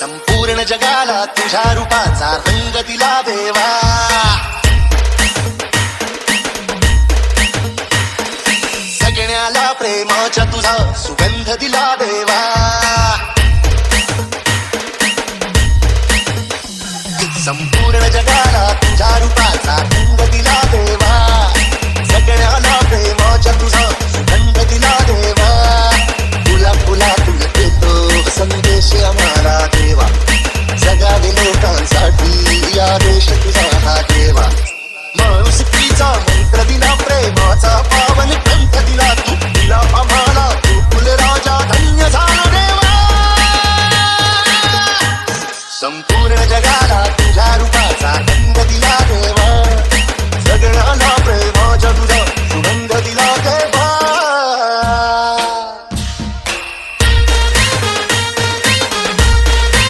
संपूर्ण जगाला तुझ्या रूपाचा रंग दिला देवा. सगळ्याला प्रेमाच्या तुझा सुगंध दिला देवा. संपूर्ण जगाला तुझ्या रूपाचा रंग दिला देवा. सगळ्याला प्रेमाच्या तुझा सुगंध दिला देवा. फुला फुला तुला देतो संदेश आम्हाला देवा. जगावे लोकांसाठी या देश तुझा हा देवा. माणुसकीचा मंत्र दिला, प्रेमाचा पावन ग्रंथ दिला तू. दिला आम्हाला तू कुलराजा, धन्य झालो देवा. संपूर्ण जगाला तुझ्या रूपाचा रंग दिला